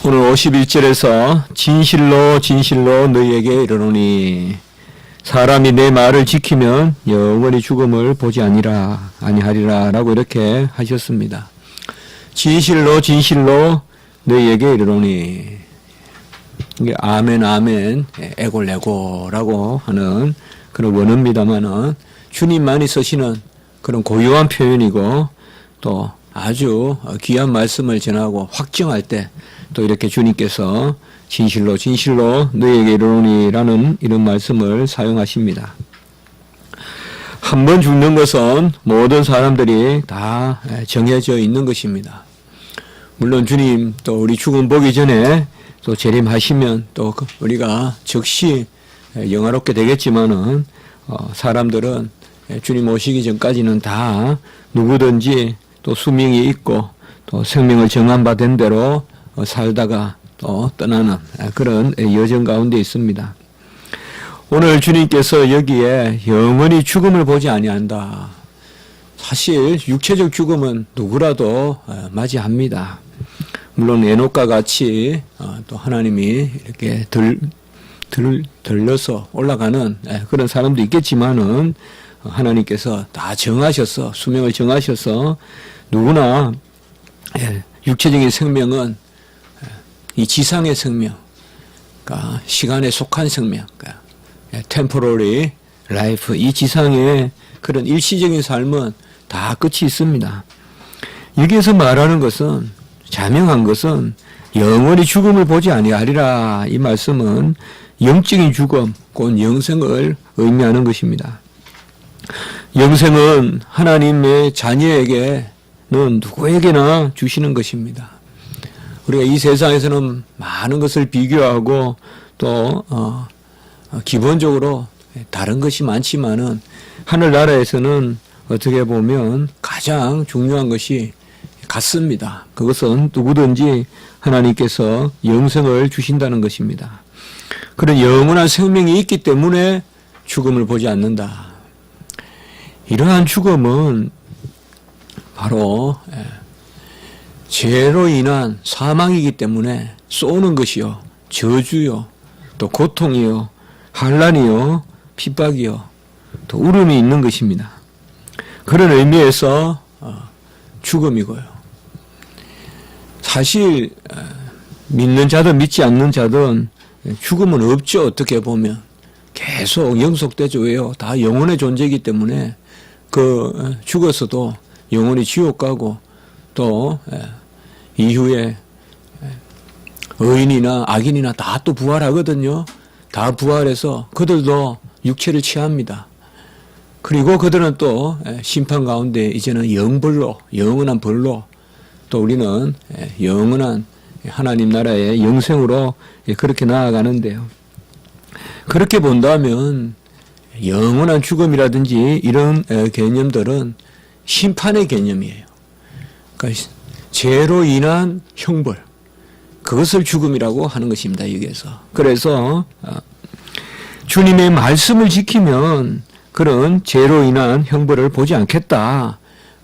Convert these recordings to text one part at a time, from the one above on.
오늘 51절에서 진실로 진실로 너희에게 이르노니 사람이 내 말을 지키면 영원히 죽음을 보지 아니하리라 라고 이렇게 하셨습니다. 진실로 진실로 너희에게 이르노니, 이게 아멘 아멘 에골레고라고 하는 그런 원어입니다만은 주님만이 쓰시는 그런 고유한 표현이고, 또 아주 귀한 말씀을 전하고 확정할 때 또 이렇게 주님께서 진실로 진실로 너희에게 이르노니라는 이런 말씀을 사용하십니다. 한 번 죽는 것은 모든 사람들이 다 정해져 있는 것입니다. 물론 주님 또 우리 죽음 보기 전에 또 재림하시면 또 우리가 즉시 영화롭게 되겠지만은 사람들은 주님 오시기 전까지는 다 누구든지 또 수명이 있고 또 생명을 정한 바 된 대로 살다가 또 떠나는 그런 여정 가운데 있습니다. 오늘 주님께서 여기에 영원히 죽음을 보지 아니한다. 사실 육체적 죽음은 누구라도 맞이합니다. 물론 에녹과 같이 또 하나님이 이렇게 들려서 올라가는 그런 사람도 있겠지만은 하나님께서 다 정하셔서 수명을 정하셔서 누구나 육체적인 생명은 이 지상의 생명, 그러니까 시간에 속한 생명, 그러니까 temporary life, 이 지상의 그런 일시적인 삶은 다 끝이 있습니다. 여기에서 말하는 것은, 자명한 것은 영원히 죽음을 보지 아니하리라, 이 말씀은 영적인 죽음, 곧 영생을 의미하는 것입니다. 영생은 하나님의 자녀에게는 누구에게나 주시는 것입니다. 우리가 이 세상에서는 많은 것을 비교하고 또 기본적으로 다른 것이 많지만은 하늘나라에서는 어떻게 보면 가장 중요한 것이 같습니다. 그것은 누구든지 하나님께서 영생을 주신다는 것입니다. 그런 영원한 생명이 있기 때문에 죽음을 보지 않는다. 이러한 죽음은 바로 죄로 인한 사망이기 때문에 쏘는 것이요, 저주요, 또 고통이요, 환난이요, 핍박이요, 또 울음이 있는 것입니다. 그런 의미에서 죽음이고요. 사실 믿는 자든 믿지 않는 자든 죽음은 없죠. 어떻게 보면 계속 영속되죠. 왜요? 다 영혼의 존재이기 때문에 죽어서도 영혼이 지옥 가고 또 이후에 의인이나 악인이나 다 또 부활하거든요. 다 부활해서 그들도 육체를 취합니다. 그리고 그들은 또 심판 가운데 이제는 영벌로, 영원한 벌로, 또 우리는 영원한 하나님 나라의 영생으로 그렇게 나아가는데요. 그렇게 본다면 영원한 죽음이라든지 이런 개념들은 심판의 개념이에요. 그러니까 죄로 인한 형벌, 그것을 죽음이라고 하는 것입니다. 여기에서. 그래서 주님의 말씀을 지키면 그런 죄로 인한 형벌을 보지 않겠다.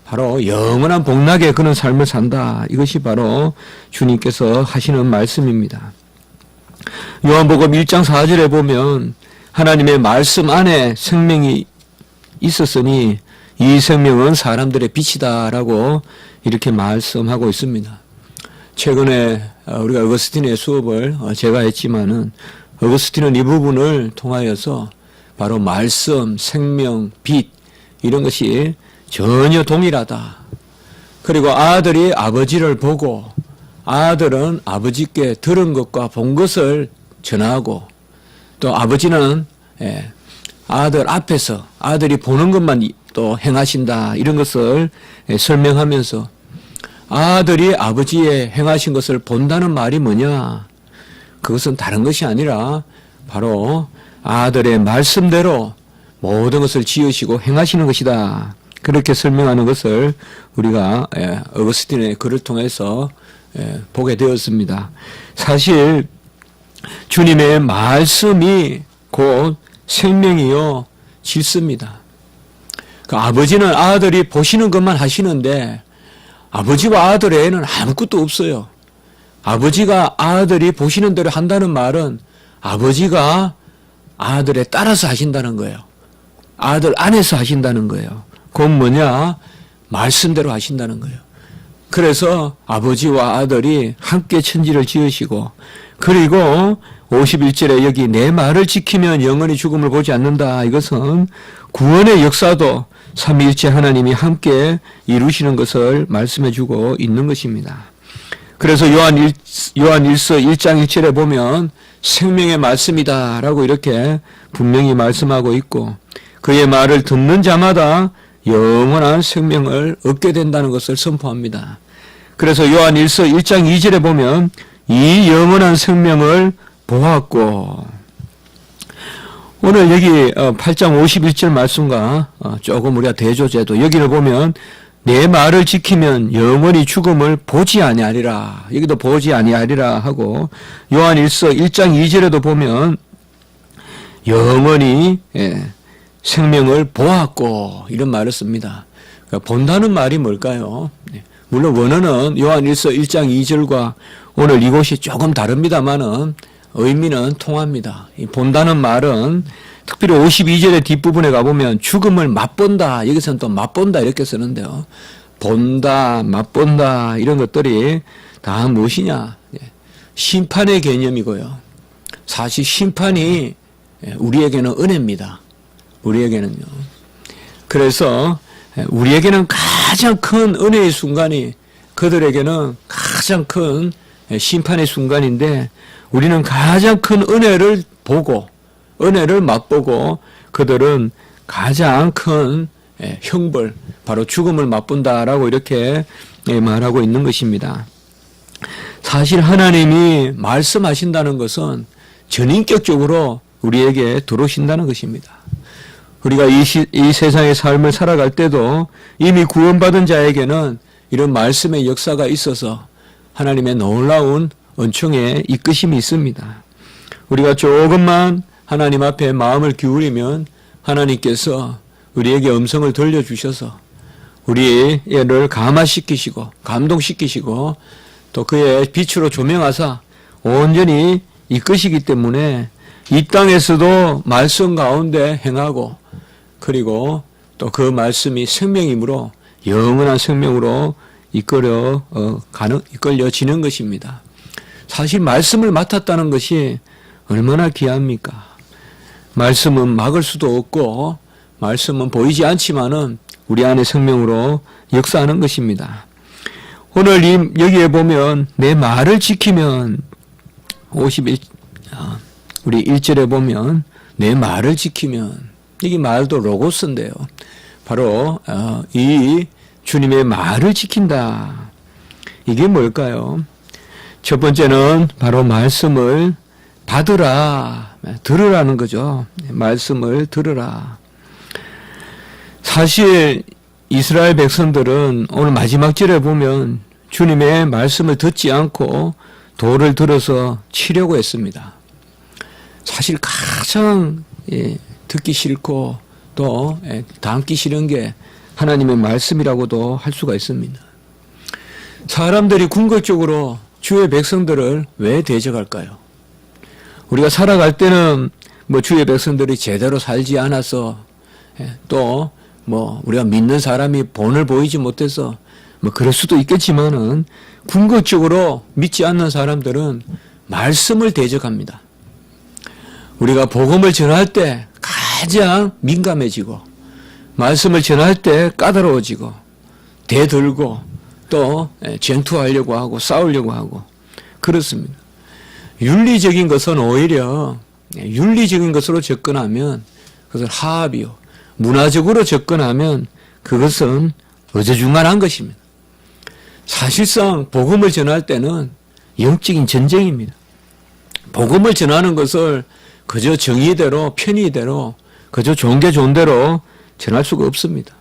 바로 영원한 복락의 그런 삶을 산다. 이것이 바로 주님께서 하시는 말씀입니다. 요한복음 1장 4절에 보면 하나님의 말씀 안에 생명이 있었으니 이 생명은 사람들의 빛이다라고 이렇게 말씀하고 있습니다. 최근에 우리가 어거스틴의 수업을 제가 했지만은 어거스틴은 이 부분을 통하여서 바로 말씀, 생명, 빛 이런 것이 전혀 동일하다. 그리고 아들이 아버지를 보고 아들은 아버지께 들은 것과 본 것을 전하고 또 아버지는 아들 앞에서 아들이 보는 것만 또 행하신다. 이런 것을 설명하면서 아들이 아버지의 행하신 것을 본다는 말이 뭐냐? 그것은 다른 것이 아니라 바로 아들의 말씀대로 모든 것을 지으시고 행하시는 것이다. 그렇게 설명하는 것을 우리가 어거스틴의 글을 통해서 보게 되었습니다. 사실 주님의 말씀이 곧 생명이요 질서입니다. 그 아버지는 아들이 보시는 것만 하시는데 아버지와 아들 외에는 아무것도 없어요. 아버지가 아들이 보시는 대로 한다는 말은 아버지가 아들에 따라서 하신다는 거예요. 아들 안에서 하신다는 거예요. 그건 뭐냐? 말씀대로 하신다는 거예요. 그래서 아버지와 아들이 함께 천지를 지으시고, 그리고 51절에 여기 내 말을 지키면 영원히 죽음을 보지 않는다. 이것은 구원의 역사도 삼위일체 하나님이 함께 이루시는 것을 말씀해 주고 있는 것입니다. 그래서 요한일서 1장 1절에 보면 생명의 말씀이다 라고 이렇게 분명히 말씀하고 있고, 그의 말을 듣는 자마다 영원한 생명을 얻게 된다는 것을 선포합니다. 그래서 요한일서 1장 2절에 보면 이 영원한 생명을 보았고, 오늘 여기 8장 51절 말씀과 조금 우리가 대조제도 여기를 보면 내 말을 지키면 영원히 죽음을 보지 아니하리라. 여기도 보지 아니하리라 하고, 요한일서 1장 2절에도 보면 영원히 생명을 보았고 이런 말을 씁니다. 그러니까 본다는 말이 뭘까요? 물론 원어는 요한일서 1장 2절과 오늘 이곳이 조금 다릅니다만은 의미는 통합니다. 이 본다는 말은 특별히 52절의 뒷부분에 가보면 죽음을 맛본다. 여기서는 또 맛본다 이렇게 쓰는데요. 본다, 맛본다 이런 것들이 다 무엇이냐? 심판의 개념이고요. 사실 심판이 우리에게는 은혜입니다. 우리에게는요. 그래서 우리에게는 가장 큰 은혜의 순간이 그들에게는 가장 큰 심판의 순간인데, 우리는 가장 큰 은혜를 보고 은혜를 맛보고 그들은 가장 큰 형벌, 바로 죽음을 맛본다라고 이렇게 말하고 있는 것입니다. 사실 하나님이 말씀하신다는 것은 전인격적으로 우리에게 들어오신다는 것입니다. 우리가 이 세상의 삶을 살아갈 때도 이미 구원받은 자에게는 이런 말씀의 역사가 있어서 하나님의 놀라운 은총의 이끄심이 있습니다. 우리가 조금만 하나님 앞에 마음을 기울이면 하나님께서 우리에게 음성을 들려주셔서 우리를 감화시키시고 감동시키시고 또 그의 빛으로 조명하사 온전히 이끄시기 때문에 이 땅에서도 말씀 가운데 행하고, 그리고 또 그 말씀이 생명이므로 영원한 생명으로 이끌려지는 것입니다. 사실 말씀을 맡았다는 것이 얼마나 귀합니까? 말씀은 막을 수도 없고 말씀은 보이지 않지만은 우리 안에 생명으로 역사하는 것입니다. 오늘 여기에 보면 내 말을 지키면 우리 1절에 보면 내 말을 지키면, 여기 말도 로고스인데요. 바로 이 주님의 말을 지킨다. 이게 뭘까요? 첫 번째는 바로 말씀을 받으라, 들으라는 거죠. 말씀을 들으라. 사실 이스라엘 백성들은 오늘 마지막 절에 보면 주님의 말씀을 듣지 않고 돌을 들어서 치려고 했습니다. 사실 가장 듣기 싫고 또 담기 싫은 게 하나님의 말씀이라고도 할 수가 있습니다. 사람들이 궁극적으로 주의 백성들을 왜 대적할까요? 우리가 살아갈 때는 주의 백성들이 제대로 살지 않아서, 또 우리가 믿는 사람이 본을 보이지 못해서 그럴 수도 있겠지만은 궁극적으로 믿지 않는 사람들은 말씀을 대적합니다. 우리가 복음을 전할 때 가장 민감해지고, 말씀을 전할 때 까다로워지고, 대들고, 또 전투하려고 하고 싸우려고 하고 그렇습니다. 윤리적인 것은 오히려 윤리적인 것으로 접근하면 그것은 하합이요. 문화적으로 접근하면 그것은 어저중간한 것입니다. 사실상 복음을 전할 때는 영적인 전쟁입니다. 복음을 전하는 것을 그저 정의대로 편의대로 그저 좋은 게 좋은 대로 전할 수가 없습니다.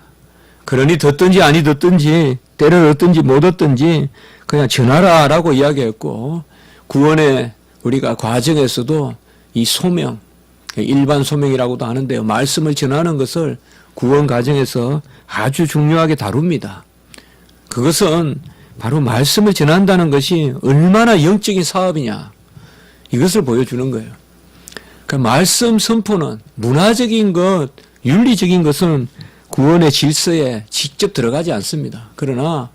그러니 듣든지 아니 듣든지 때를 얻든지 못 얻든지 그냥 전하라라고 이야기했고, 구원의 우리가 과정에서도 이 소명, 일반 소명이라고도 하는데요. 말씀을 전하는 것을 구원 과정에서 아주 중요하게 다룹니다. 그것은 바로 말씀을 전한다는 것이 얼마나 영적인 사업이냐 이것을 보여주는 거예요. 그러니까 말씀 선포는 문화적인 것, 윤리적인 것은 구원의 질서에 직접 들어가지 않습니다. 그러나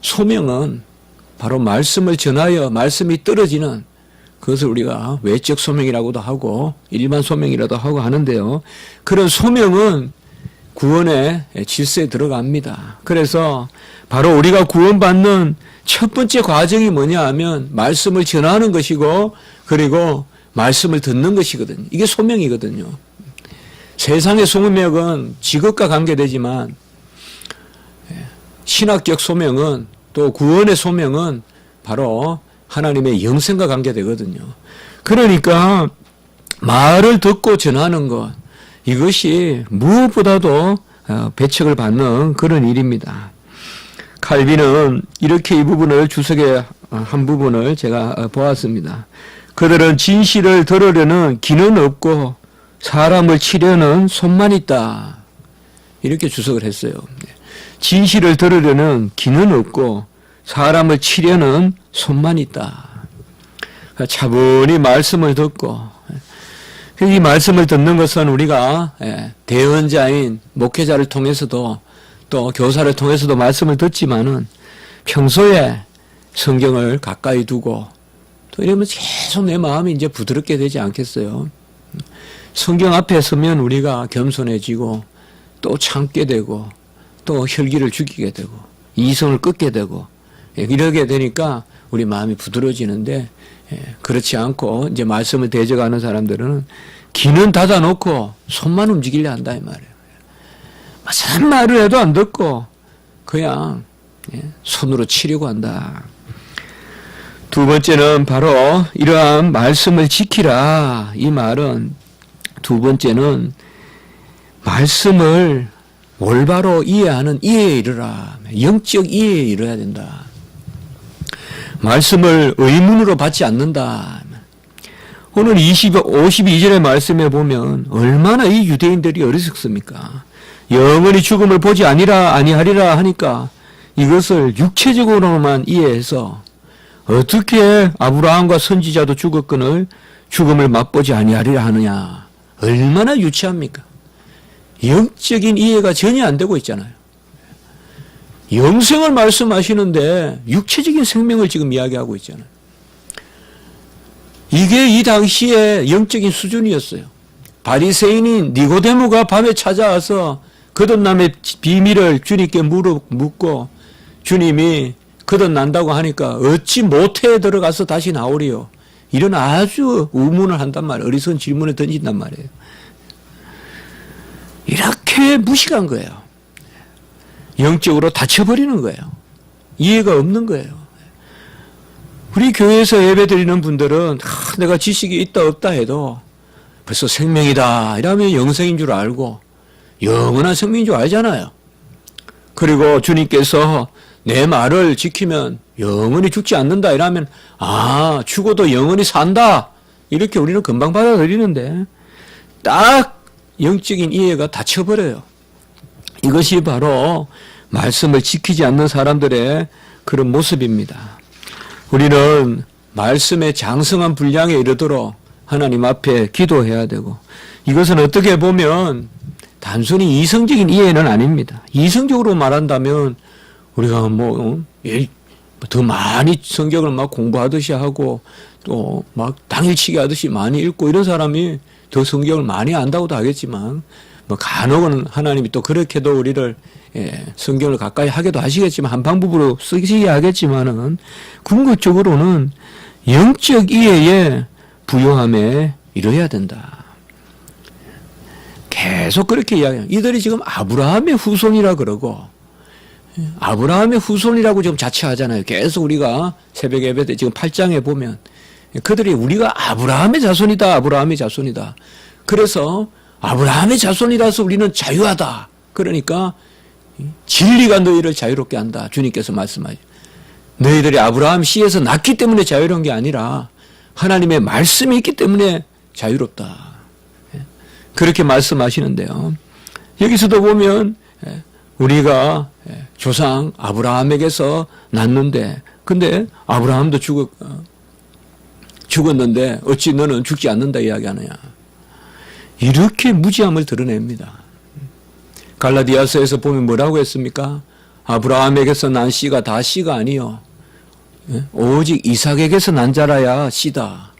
소명은 바로 말씀을 전하여 말씀이 떨어지는 그것을 우리가 외적 소명이라고도 하고 일반 소명이라도 하고 하는데요. 그런 소명은 구원의 질서에 들어갑니다. 그래서 바로 우리가 구원받는 첫 번째 과정이 뭐냐 하면 말씀을 전하는 것이고 그리고 말씀을 듣는 것이거든요. 이게 소명이거든요. 세상의 소명은 직업과 관계되지만 신학적 소명은 또 구원의 소명은 바로 하나님의 영생과 관계되거든요. 그러니까 말을 듣고 전하는 것 이것이 무엇보다도 배척을 받는 그런 일입니다. 칼빈은 이렇게 이 부분을 주석의 한 부분을 제가 보았습니다. 그들은 진실을 들으려는 귀는 없고 사람을 치려는 손만 있다. 이렇게 주석을 했어요. 진실을 들으려는 귀는 없고 사람을 치려는 손만 있다. 차분히 말씀을 듣고 이 말씀을 듣는 것은 우리가 대언자인 목회자를 통해서도 또 교사를 통해서도 말씀을 듣지만은 평소에 성경을 가까이 두고 또 이러면 계속 내 마음이 이제 부드럽게 되지 않겠어요? 성경 앞에 서면 우리가 겸손해지고 또 참게 되고 또 혈기를 죽이게 되고 이성을 끄게 되고 이러게 되니까 우리 마음이 부드러워지는데 그렇지 않고 이제 말씀을 대적하는 사람들은 귀는 닫아놓고 손만 움직이려 한다 이 말이에요. 무슨 말을 해도 안 듣고 그냥 손으로 치려고 한다. 두 번째는 바로 이러한 말씀을 지키라. 이 말은 두 번째는 말씀을 올바로 이해하는 이해에 이르라. 영적 이해에 이르러야 된다. 말씀을 의문으로 받지 않는다. 오늘 52절의 말씀에 보면 얼마나 이 유대인들이 어리석습니까? 영원히 죽음을 보지 아니하리라 하니까 이것을 육체적으로만 이해해서 어떻게 아브라함과 선지자도 죽었거늘 죽음을 맛보지 아니하리라 하느냐. 얼마나 유치합니까? 영적인 이해가 전혀 안 되고 있잖아요. 영생을 말씀하시는데 육체적인 생명을 지금 이야기하고 있잖아요. 이게 이 당시의 영적인 수준이었어요. 바리새인인 니고데모가 밤에 찾아와서 거듭남의 비밀을 주님께 묻고 주님이 거듭난다고 하니까 어찌 모태에 들어가서 다시 나오리요. 이런 아주 의문을 한단 말이에요. 어리석은 질문을 던진단 말이에요. 이렇게 무식한 거예요. 영적으로 다쳐버리는 거예요. 이해가 없는 거예요. 우리 교회에서 예배 드리는 분들은 내가 지식이 있다 없다 해도 벌써 생명이다 이러면 영생인 줄 알고 영원한 생명인 줄 알잖아요. 그리고 주님께서 내 말을 지키면 영원히 죽지 않는다 이러면 죽어도 영원히 산다 이렇게 우리는 금방 받아들이는데 딱 영적인 이해가 닫혀버려요. 이것이 바로 말씀을 지키지 않는 사람들의 그런 모습입니다. 우리는 말씀의 장성한 분량에 이르도록 하나님 앞에 기도해야 되고 이것은 어떻게 보면 단순히 이성적인 이해는 아닙니다. 이성적으로 말한다면 우리가 더 많이 성경을 막 공부하듯이 하고 또 막 당일치기 하듯이 많이 읽고 이런 사람이 더 성경을 많이 안다고도 하겠지만 간혹은 하나님이 또 그렇게도 우리를 성경을 가까이 하게도 하시겠지만 한 방법으로 쓰시게 하겠지만은 궁극적으로는 영적 이해에 부요함에 이뤄야 된다. 계속 그렇게 이야기해요. 이들이 지금 아브라함의 후손이라 그러고 아브라함의 후손이라고 지금 자처하잖아요. 계속 우리가 새벽 예배 때 지금 8장에 보면 그들이 우리가 아브라함의 자손이다. 아브라함의 자손이다. 그래서 아브라함의 자손이라서 우리는 자유하다. 그러니까 진리가 너희를 자유롭게 한다. 주님께서 말씀하죠. 너희들이 아브라함 씨에서 났기 때문에 자유로운 게 아니라 하나님의 말씀이 있기 때문에 자유롭다. 그렇게 말씀하시는데요. 여기서도 보면 우리가 조상 아브라함에게서 났는데, 근데 아브라함도 죽었는데 어찌 너는 죽지 않는다 이야기하느냐. 이렇게 무지함을 드러냅니다. 갈라디아서에서 보면 뭐라고 했습니까? 아브라함에게서 난 씨가 다 씨가 아니요, 오직 이삭에게서 난 자라야 씨다.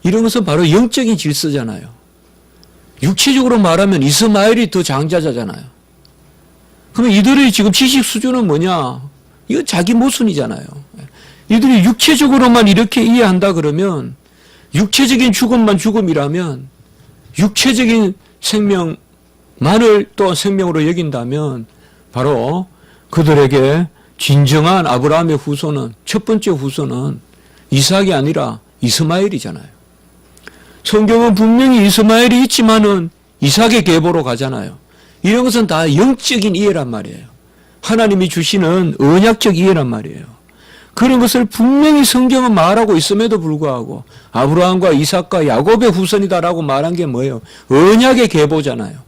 이런 것은 바로 영적인 질서잖아요. 육체적으로 말하면 이스마엘이 더 장자잖아요. 그러면 이들의 지금 지식 수준은 뭐냐? 이거 자기 모순이잖아요. 이들이 육체적으로만 이렇게 이해한다 그러면, 육체적인 죽음만 죽음이라면, 육체적인 생명만을 또 생명으로 여긴다면 바로 그들에게 진정한 아브라함의 후손은, 첫 번째 후손은 이삭이 아니라 이스마엘이잖아요. 성경은 분명히 이스마엘이 있지만은 이삭의 계보로 가잖아요. 이런 것은 다 영적인 이해란 말이에요. 하나님이 주시는 언약적 이해란 말이에요. 그런 것을 분명히 성경은 말하고 있음에도 불구하고 아브라함과 이삭과 야곱의 후손이다라고 말한 게 뭐예요? 언약의 계보잖아요.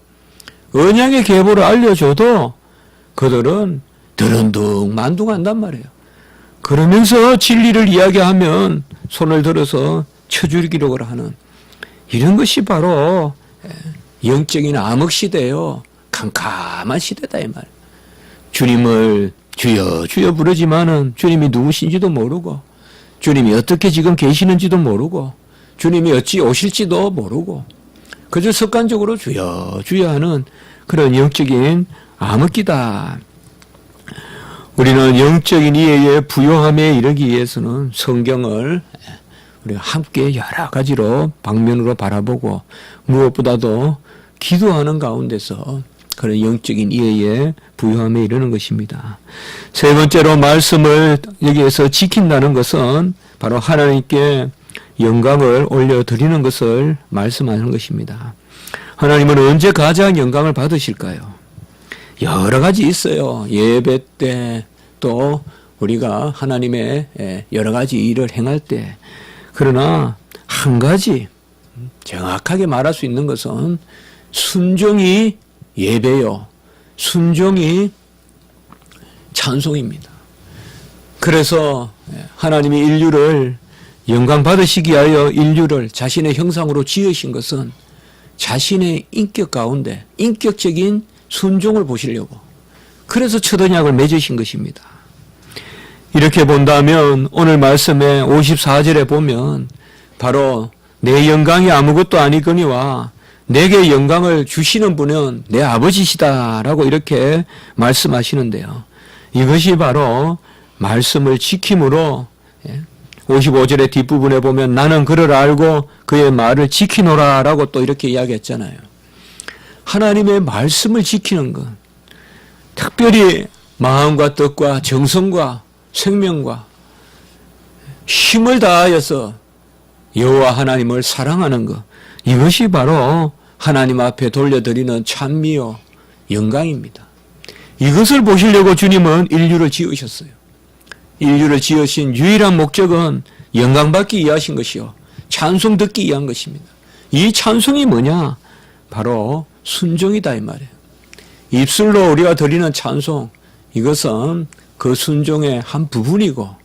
언약의 계보를 알려줘도 그들은 드른둥만둥한단 말이에요. 그러면서 진리를 이야기하면 손을 들어서 쳐죽이려고 하는, 이런 것이 바로 영적인 암흑시대요. 캄캄한 시대다 이 말. 주님을 주여 주여 부르지만은 주님이 누구신지도 모르고, 주님이 어떻게 지금 계시는지도 모르고, 주님이 어찌 오실지도 모르고, 그저 습관적으로 주여 주여 하는 그런 영적인 암흑기다. 우리는 영적인 이해의 부요함에 이르기 위해서는 성경을 우리가 함께 여러 가지로 방면으로 바라보고, 무엇보다도 기도하는 가운데서 그런 영적인 이해의 부요함에 이르는 것입니다. 세 번째로 말씀을 여기에서 지킨다는 것은 바로 하나님께 영광을 올려드리는 것을 말씀하는 것입니다. 하나님은 언제 가장 영광을 받으실까요? 여러 가지 있어요. 예배 때, 또 우리가 하나님의 여러 가지 일을 행할 때. 그러나 한 가지 정확하게 말할 수 있는 것은 순종이 예배요, 순종이 찬송입니다. 그래서 하나님이 인류를 영광 받으시기 위하여 인류를 자신의 형상으로 지으신 것은 자신의 인격 가운데 인격적인 순종을 보시려고, 그래서 첫 언약을 맺으신 것입니다. 이렇게 본다면 오늘 말씀의 54절에 보면 바로 내 영광이 아무것도 아니거니와 내게 영광을 주시는 분은 내 아버지시다라고 이렇게 말씀하시는데요. 이것이 바로 말씀을 지킴으로, 55절의 뒷부분에 보면 나는 그를 알고 그의 말을 지키노라라고 또 이렇게 이야기했잖아요. 하나님의 말씀을 지키는 것, 특별히 마음과 뜻과 정성과 생명과 힘을 다하여서 여호와 하나님을 사랑하는 것, 이것이 바로 하나님 앞에 돌려드리는 찬미요 영광입니다. 이것을 보시려고 주님은 인류를 지으셨어요. 인류를 지으신 유일한 목적은 영광받기 위하신 것이요, 찬송 듣기 위한 것입니다. 이 찬송이 뭐냐? 바로 순종이다 이 말이에요. 입술로 우리가 드리는 찬송, 이것은 그 순종의 한 부분이고,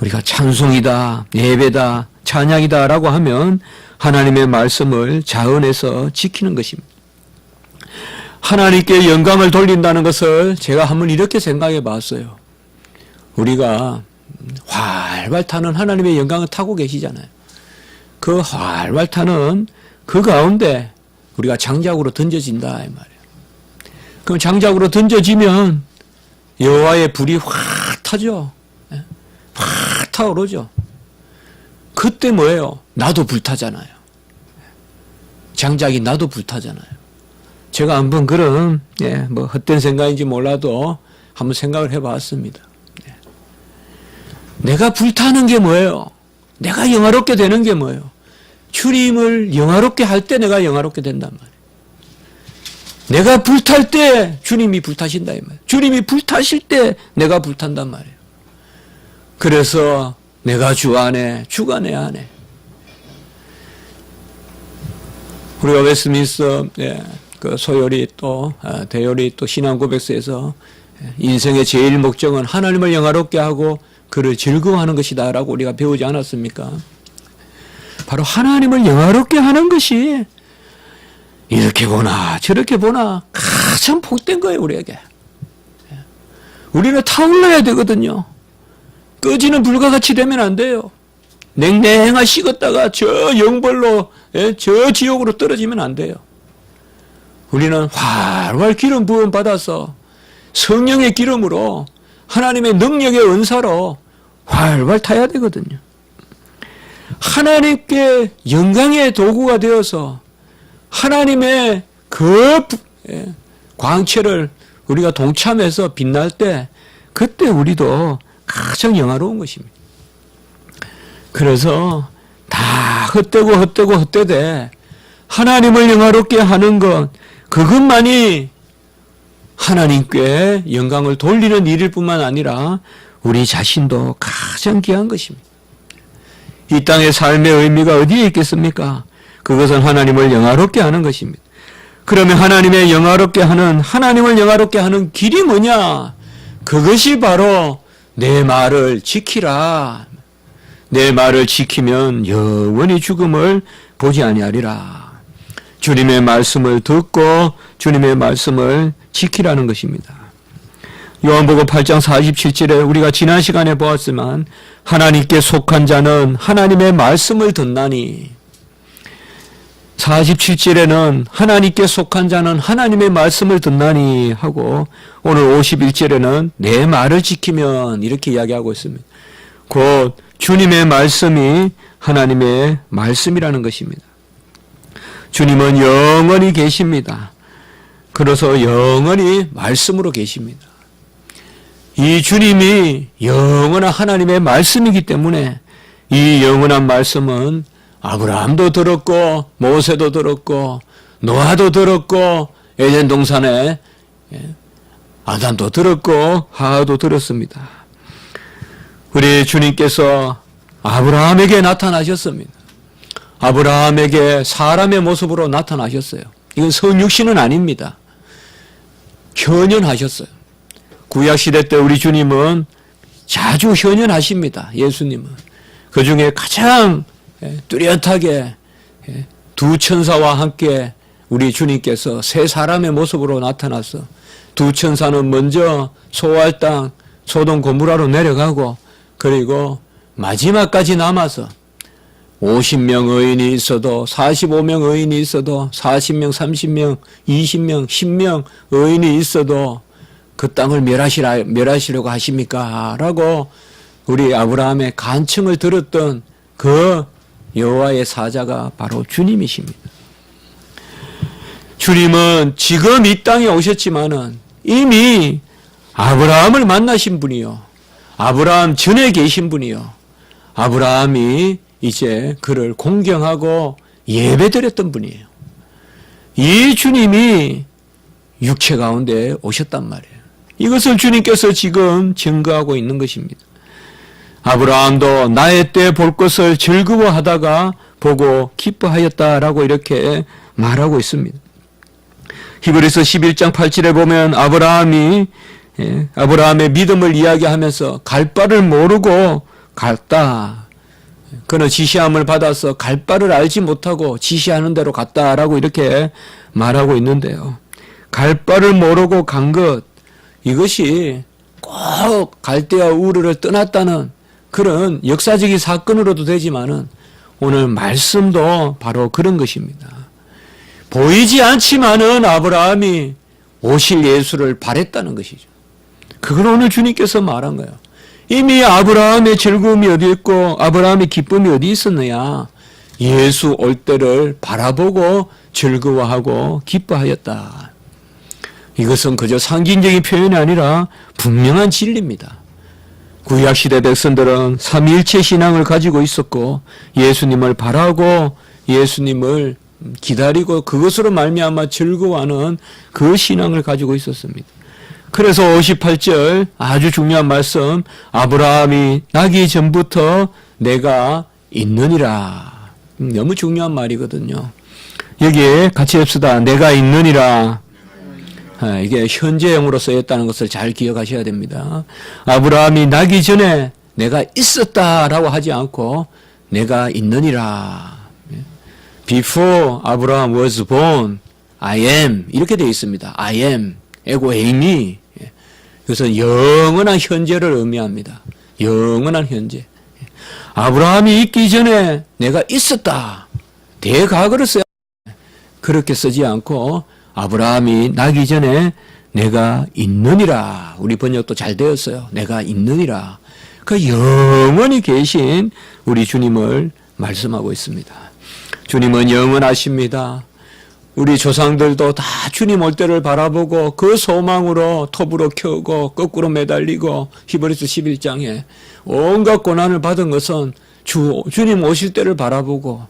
우리가 찬송이다, 예배다, 찬양이다 라고 하면 하나님의 말씀을 자언해서 지키는 것입니다. 하나님께 영광을 돌린다는 것을 제가 한번 이렇게 생각해 봤어요. 우리가 활활 타는 하나님의 영광을 타고 계시잖아요. 그 활활 타는 그 가운데 우리가 장작으로 던져진다 이 말이에요. 그럼 장작으로 던져지면 여호와의 불이 확 타죠. 확 타오르죠. 그때 뭐예요? 나도 불타잖아요. 장작이 나도 불타잖아요. 제가 한번 그런 뭐 헛된 생각인지 몰라도 한번 생각을 해봤습니다. 내가 불타는 게 뭐예요? 내가 영화롭게 되는 게 뭐예요? 주님을 영화롭게 할 때 내가 영화롭게 된단 말이에요. 내가 불탈 때 주님이 불타신다 이 말이에요. 주님이 불타실 때 내가 불탄단 말이에요. 그래서 내가 주 안에, 주가 내 안에. 우리가 웨스트민스터 그 소요리 또 대요리 또 신앙 고백서에서 인생의 제일 목적은 하나님을 영화롭게 하고 그를 즐거워하는 것이다라고 우리가 배우지 않았습니까? 바로 하나님을 영화롭게 하는 것이 이렇게 보나 저렇게 보나 가장 복된 거예요, 우리에게. 우리는 타올라야 되거든요. 꺼지는 불과 같이 되면 안 돼요. 냉랭하 식었다가 저 영벌로, 저 지옥으로 떨어지면 안 돼요. 우리는 활활 기름 부음 받아서 성령의 기름으로 하나님의 능력의 은사로 활활 타야 되거든요. 하나님께 영광의 도구가 되어서 하나님의 그 광채를 우리가 동참해서 빛날 때 그때 우리도 가장 영화로운 것입니다. 그래서 다 헛되되 하나님을 영화롭게 하는 것, 그것만이 하나님께 영광을 돌리는 일일 뿐만 아니라 우리 자신도 가장 귀한 것입니다. 이 땅의 삶의 의미가 어디에 있겠습니까? 그것은 하나님을 영화롭게 하는 것입니다. 그러면 하나님을 영화롭게 하는 길이 뭐냐? 그것이 바로 내 말을 지키라. 내 말을 지키면 영원히 죽음을 보지 아니하리라. 주님의 말씀을 듣고 주님의 말씀을 지키라는 것입니다. 요한복음 8장 47절에 우리가 지난 시간에 보았지만 하나님께 속한 자는 하나님의 말씀을 듣나니, 47절에는 하나님께 속한 자는 하나님의 말씀을 듣나니 하고, 오늘 51절에는 내 말을 지키면 이렇게 이야기하고 있습니다. 곧 주님의 말씀이 하나님의 말씀이라는 것입니다. 주님은 영원히 계십니다. 그래서 영원히 말씀으로 계십니다. 이 주님이 영원한 하나님의 말씀이기 때문에 이 영원한 말씀은 아브라함도 들었고 모세도 들었고 노아도 들었고 에덴 동산에 아담도 들었고 하와도 들었습니다. 우리 주님께서 아브라함에게 나타나셨습니다. 아브라함에게 사람의 모습으로 나타나셨어요. 이건 성육신은 아닙니다. 현현하셨어요. 구약시대 때 우리 주님은 자주 현현하십니다. 예수님은. 그 중에 가장 뚜렷하게 두 천사와 함께 우리 주님께서 세 사람의 모습으로 나타나서, 두 천사는 먼저 소알 땅 소돔 고모라로 내려가고, 그리고 마지막까지 남아서 50명 의인이 있어도 45명 의인이 있어도 40명 30명 20명 10명 의인이 있어도 그 땅을 멸하시려고 하십니까? 라고 우리 아브라함의 간청을 들었던 그 여호와의 사자가 바로 주님이십니다. 주님은 지금 이 땅에 오셨지만은 이미 아브라함을 만나신 분이요, 아브라함 전에 계신 분이요, 아브라함이 이제 그를 공경하고 예배드렸던 분이에요. 이 주님이 육체 가운데 오셨단 말이에요. 이것을 주님께서 지금 증거하고 있는 것입니다. 아브라함도 나의 때 볼 것을 즐거워하다가 보고 기뻐하였다라고 이렇게 말하고 있습니다. 히브리서 11장 8절에 보면 아브라함의 믿음을 이야기하면서 갈 바를 모르고 갔다. 그는 지시함을 받아서 갈 바를 알지 못하고 지시하는 대로 갔다라고 이렇게 말하고 있는데요. 갈 바를 모르고 간 것, 이것이 꼭 갈대아 우르를 떠났다는 그런 역사적인 사건으로도 되지만은 오늘 말씀도 바로 그런 것입니다. 보이지 않지만은 아브라함이 오실 예수를 바랬다는 것이죠. 그걸 오늘 주님께서 말한 거예요. 이미 아브라함의 즐거움이 어디 있고 아브라함의 기쁨이 어디 있었느냐? 예수 올 때를 바라보고 즐거워하고 기뻐하였다. 이것은 그저 상징적인 표현이 아니라 분명한 진리입니다. 구약시대 백성들은 삼위일체 신앙을 가지고 있었고 예수님을 바라고 예수님을 기다리고 그것으로 말미암아 즐거워하는 그 신앙을 가지고 있었습니다. 그래서 58절 아주 중요한 말씀, 아브라함이 나기 전부터 내가 있느니라. 너무 중요한 말이거든요. 여기에 같이 합시다. 내가 있느니라. 이게 현재형으로 쓰였다는 것을 잘 기억하셔야 됩니다. 아브라함이 나기 전에 내가 있었다라고 하지 않고 내가 있느니라. Before Abraham was born, I am 이렇게 되어 있습니다. I am, 에고 에이미. 그래서 영원한 현재를 의미합니다. 영원한 현재. 아브라함이 있기 전에 내가 있었다. 대과거를 써야 그렇게 쓰지 않고 아브라함이 나기 전에 내가 있느니라. 우리 번역도 잘 되었어요. 내가 있느니라. 그 영원히 계신 우리 주님을 말씀하고 있습니다. 주님은 영원하십니다. 우리 조상들도 다 주님 올 때를 바라보고 그 소망으로 톱으로 켜고 거꾸로 매달리고 히브리서 11장에 온갖 고난을 받은 것은 주님 오실 때를 바라보고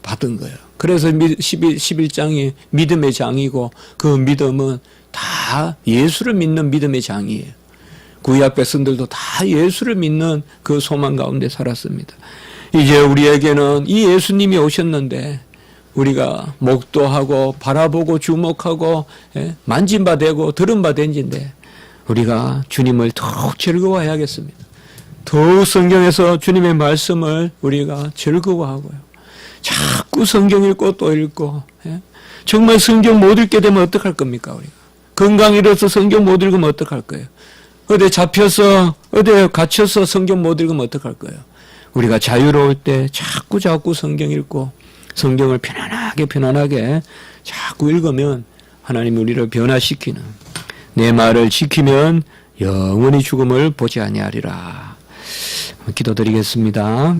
받은 거예요. 그래서 11장이 믿음의 장이고 그 믿음은 다 예수를 믿는 믿음의 장이에요. 구약 백성들도 다 예수를 믿는 그 소망 가운데 살았습니다. 이제 우리에게는 이 예수님이 오셨는데 우리가 목도하고 바라보고 주목하고 만진바되고 들은바된지인데 우리가 주님을 더욱 즐거워해야겠습니다. 더욱 성경에서 주님의 말씀을 우리가 즐거워하고요. 자꾸 성경 읽고 또 읽고 정말 성경 못 읽게 되면 어떡할 겁니까? 우리가 건강 잃어서 성경 못 읽으면 어떡할 거예요? 어디 잡혀서 어디 갇혀서 성경 못 읽으면 어떡할 거예요? 우리가 자유로울 때 자꾸 성경 읽고 성경을 편안하게 자꾸 읽으면 하나님이 우리를 변화시키는 내 말을 지키면 영원히 죽음을 보지 아니하리라. 기도드리겠습니다.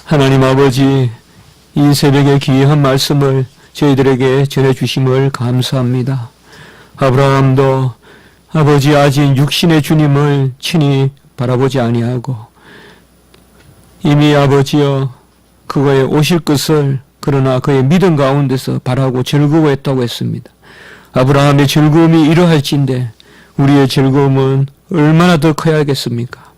하나님 아버지, 이 새벽에 귀한 말씀을 저희들에게 전해주심을 감사합니다. 아브라함도 아버지 아직 육신의 주님을 친히 바라보지 아니하고 이미 아버지여 그거에 오실 것을 그러나 그의 믿음 가운데서 바라고 즐거워했다고 했습니다. 아브라함의 즐거움이 이러할진데 우리의 즐거움은 얼마나 더 커야겠습니까?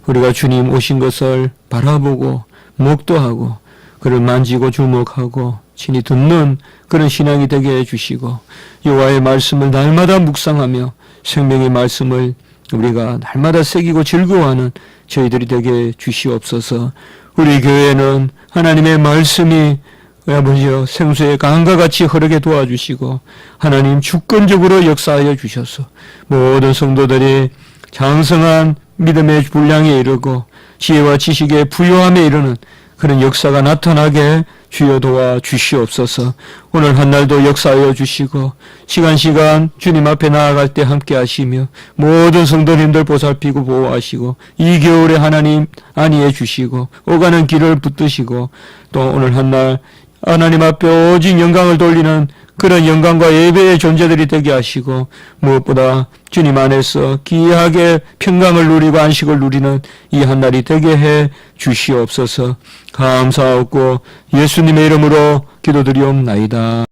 우리가 주님 오신 것을 바라보고 목도하고 그를 만지고 주목하고 친히 듣는 그런 신앙이 되게 해주시고 여호와의 말씀을 날마다 묵상하며 생명의 말씀을 우리가 날마다 새기고 즐거워하는 저희들이 되게 주시옵소서. 우리 교회는 하나님의 말씀이 아버지여 생수의 강과 같이 흐르게 도와주시고 하나님 주권적으로 역사하여 주셔서 모든 성도들이 장성한 믿음의 분량에 이르고 지혜와 지식의 부요함에 이르는 그런 역사가 나타나게 주여 도와 주시옵소서. 오늘 한날도 역사하여 주시고 시간 주님 앞에 나아갈 때 함께 하시며 모든 성도님들 보살피고 보호하시고 이 겨울에 하나님 안위해 주시고 오가는 길을 붙드시고 또 오늘 한날 하나님 앞에 오직 영광을 돌리는 그런 영광과 예배의 존재들이 되게 하시고 무엇보다 주님 안에서 귀하게 평강을 누리고 안식을 누리는 이 한날이 되게 해 주시옵소서. 감사하고 예수님의 이름으로 기도드리옵나이다.